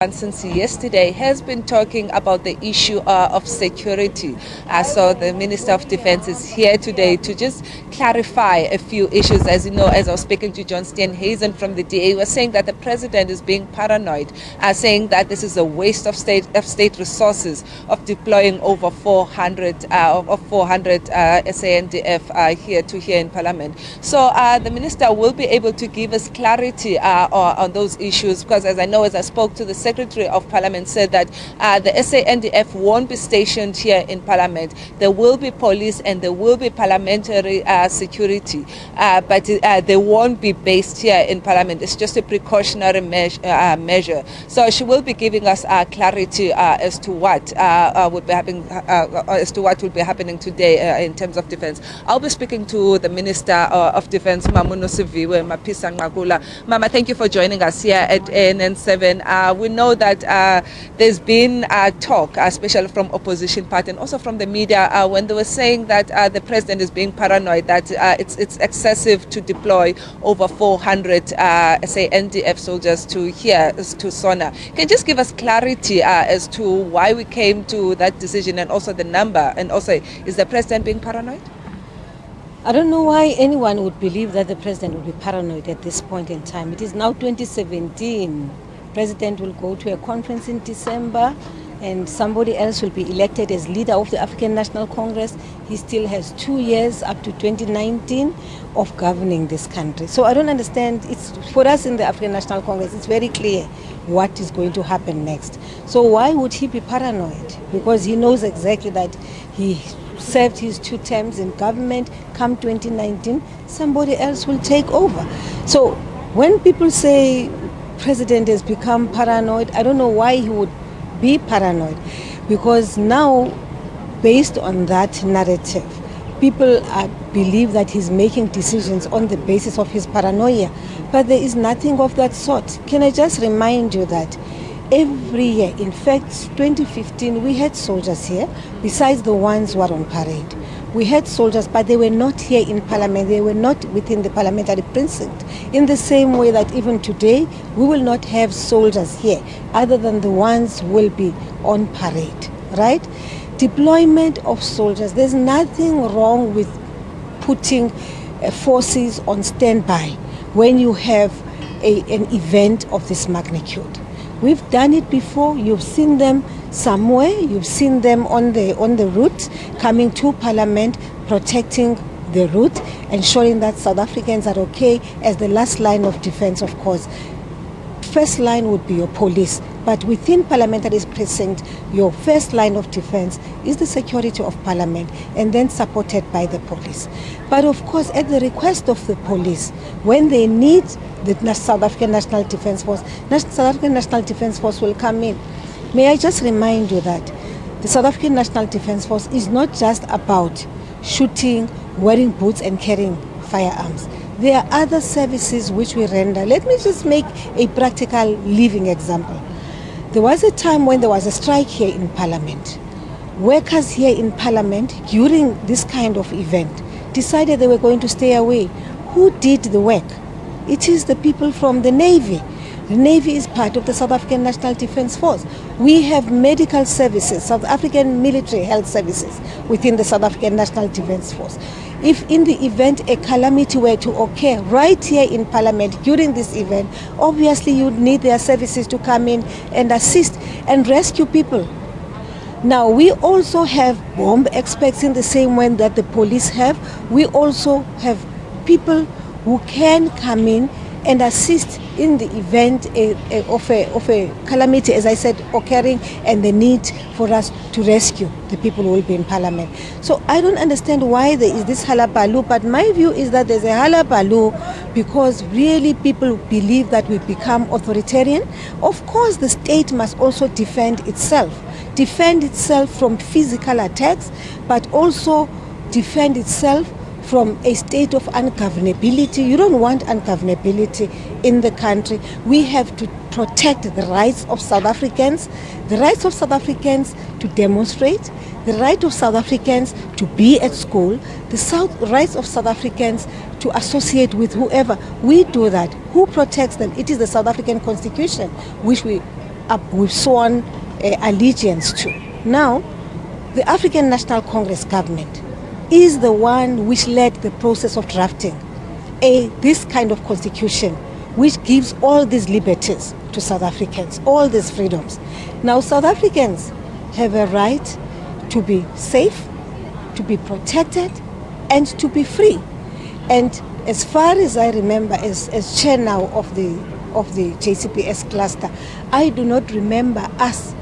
Since yesterday has been talking about the issue of security. So the Minister of Defense is here today to just clarify a few issues. As you know, as I was speaking to John Steenhuisen from the DA, was saying that the president is being paranoid, saying that this is a waste of state resources of deploying over 400 SANDF here in Parliament. So the minister will be able to give us clarity on those issues, because as I spoke to the Secretary of Parliament, said that the SANDF won't be stationed here in Parliament. There will be police and there will be parliamentary security, but they won't be based here in Parliament. It's just a precautionary measure. So she will be giving us clarity as to what will be happening today in terms of defence. I'll be speaking to the Minister of Defence, Nqakula. Mama, thank you for joining us here at ANN7. We know that there's been talk, especially from opposition party and also from the media, when they were saying that the president is being paranoid, that it's excessive to deploy over 400 NDF soldiers to SONA. Can you just give us clarity as to why we came to that decision and also the number, and also is the president being paranoid? I don't know why anyone would believe that the president would be paranoid at this point in time. It is now 2017. President will go to a conference in December and somebody else will be elected as leader of the African National Congress. He still has 2 years up to 2019 of governing this country. So I don't understand. It's for us in the African National Congress, it's very clear what is going to happen next. So why would he be paranoid? Because he knows exactly that he served his 2 terms in government. Come 2019, somebody else will take over. So when people say president has become paranoid, I don't know why he would be paranoid, because now, based on that narrative, people believe that he's making decisions on the basis of his paranoia, but there is nothing of that sort. Can I just remind you that every year, in fact 2015, we had soldiers here besides the ones who are on parade. We had soldiers, but they were not here in Parliament. They were not within the parliamentary precinct. In the same way that even today, we will not have soldiers here, other than the ones who will be on parade, right? Deployment of soldiers, there's nothing wrong with putting forces on standby when you have an event of this magnitude. We've done it before. You've seen them somewhere. You've seen them on the route coming to Parliament, protecting the route, ensuring that South Africans are okay as the last line of defense, of course. First line would be your police, but within parliamentary precinct, your first line of defense is the security of Parliament, and then supported by the police. But of course, at the request of the police, when they need the South African National Defence Force, South African National Defence Force will come in. May I just remind you that the South African National Defence Force is not just about shooting, wearing boots and carrying firearms. There are other services which we render. Let me just make a practical living example. There was a time when there was a strike here in Parliament. Workers here in Parliament during this kind of event decided they were going to stay away. Who did the work? It is the people from the Navy. The Navy is part of the South African National Defence Force. We have medical services, South African military health services within the South African National Defence Force. If in the event a calamity were to occur right here in Parliament during this event, obviously you would need their services to come in and assist and rescue people. Now, we also have bomb experts in the same way that the police have. We also have people who can come in and assist in the event of a calamity, as I said, occurring, and the need for us to rescue the people who will be in Parliament. So I don't understand why there is this hullabaloo, but my view is that there's a hullabaloo because really people believe that we've become authoritarian. Of course, the state must also defend itself from physical attacks, but also defend itself from a state of ungovernability. You don't want ungovernability in the country. We have to protect the rights of South Africans, to demonstrate, the right of South Africans to be at school, the rights of South Africans to associate with whoever. We do that. Who protects them? It is the South African Constitution, which we we've sworn allegiance to. Now, the African National Congress government is the one which led the process of drafting this kind of constitution, which gives all these liberties to South Africans, all these freedoms. Now, South Africans have a right to be safe, to be protected, and to be free. And as far as I remember, as chair now of the JCPS cluster, I do not remember us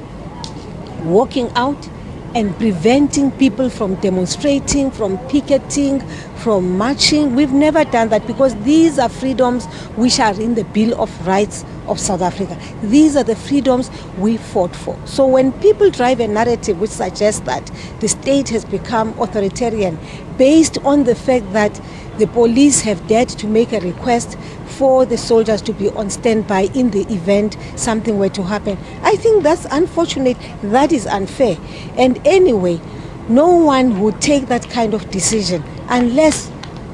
walking out and preventing people from demonstrating, from picketing, from marching. We've never done that because these are freedoms which are in the Bill of Rights of South Africa. These are the freedoms we fought for. So when people drive a narrative which suggests that the state has become authoritarian based on the fact that the police have dared to make a request for the soldiers to be on standby in the event something were to happen, I think that's unfortunate. That is unfair. And anyway, no one would take that kind of decision unless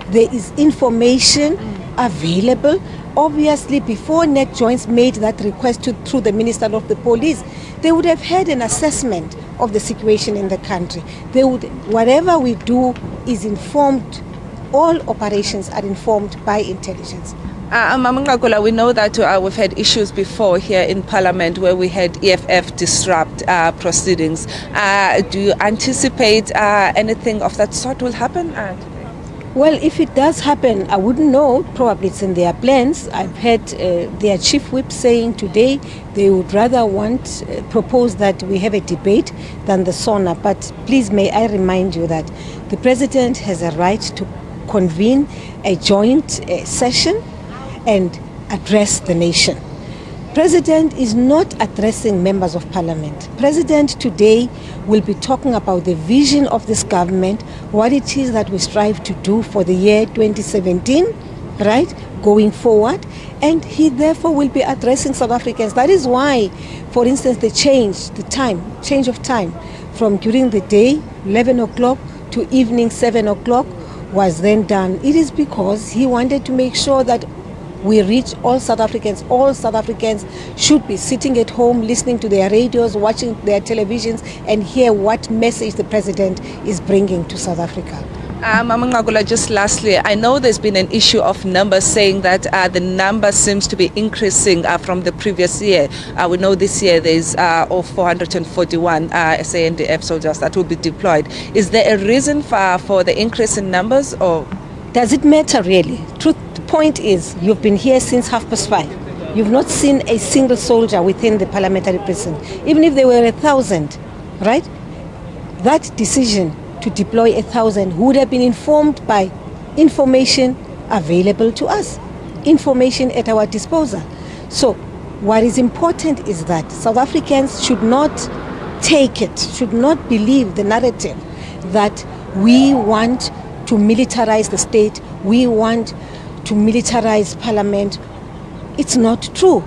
there is information available. Obviously, before Net Joints made that request through the Minister of the Police, they would have had an assessment of the situation in the country. They would, whatever we do is informed, all operations are informed by intelligence. Nqakula, we know that we've had issues before here in Parliament where we had EFF disrupt proceedings. Do you anticipate anything of that sort will happen? Well, if it does happen, I wouldn't know. Probably it's in their plans. I've heard their chief whip saying today they would rather propose that we have a debate than the SONA. But please, may I remind you that the president has a right to convene a joint session and address the nation. President is not addressing members of parliament. President today will be talking about the vision of this government, what it is that we strive to do for the year 2017, right, going forward, and he therefore will be addressing South Africans. That is why, for instance, the change of time from during the day, 11 o'clock, to evening 7 o'clock was then done. It is because he wanted to make sure that we reach all South Africans. All South Africans should be sitting at home, listening to their radios, watching their televisions, and hear what message the president is bringing to South Africa. Nqakula, just lastly, I know there's been an issue of numbers saying that the number seems to be increasing from the previous year. We know this year there's 441 SANDF soldiers that will be deployed. Is there a reason for the increase in numbers, or does it matter really? The point is, you've been here since 5:30. You've not seen a single soldier within the parliamentary precinct. Even if there were 1,000, right? That decision to deploy 1,000 would have been informed by information available to us, information at our disposal. So what is important is that South Africans should not should not believe the narrative that we want to militarize the state, we want to militarize parliament. It's not true.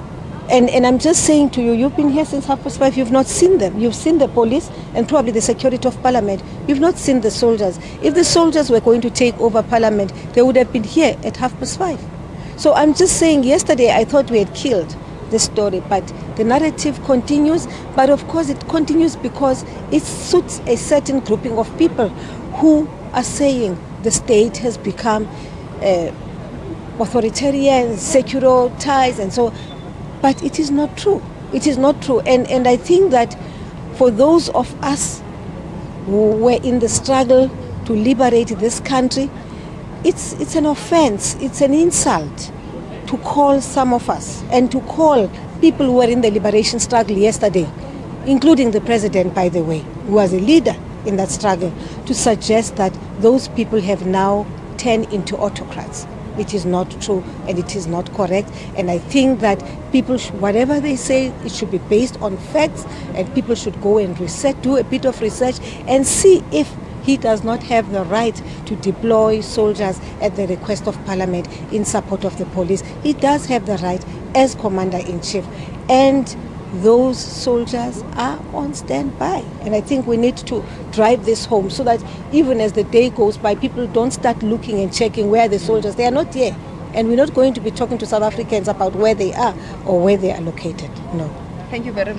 And I'm just saying to you, you've been here since 5:30, you've not seen them. You've seen the police and probably the security of parliament. You've not seen the soldiers. If the soldiers were going to take over parliament, they would have been here at 5:30. So I'm just saying, yesterday I thought we had killed the story, but the narrative continues. But of course it continues because it suits a certain grouping of people who are saying the state has become authoritarian, secular ties, and so. But it is not true. It is not true. And I think that for those of us who were in the struggle to liberate this country, it's an offense, it's an insult to call some of us and to call people who were in the liberation struggle yesterday, including the president, by the way, who was a leader in that struggle, to suggest that those people have now turned into autocrats. It is not true and it is not correct. And I think that people, whatever they say, it should be based on facts, and people should go and do a bit of research and see if he does not have the right to deploy soldiers at the request of parliament in support of the police. He does have the right as commander-in-chief. And those soldiers are on standby. And I think we need to drive this home so that even as the day goes by, people don't start looking and checking where the soldiers, they are not here. And we're not going to be talking to South Africans about where they are or where they are located. No. Thank you very much.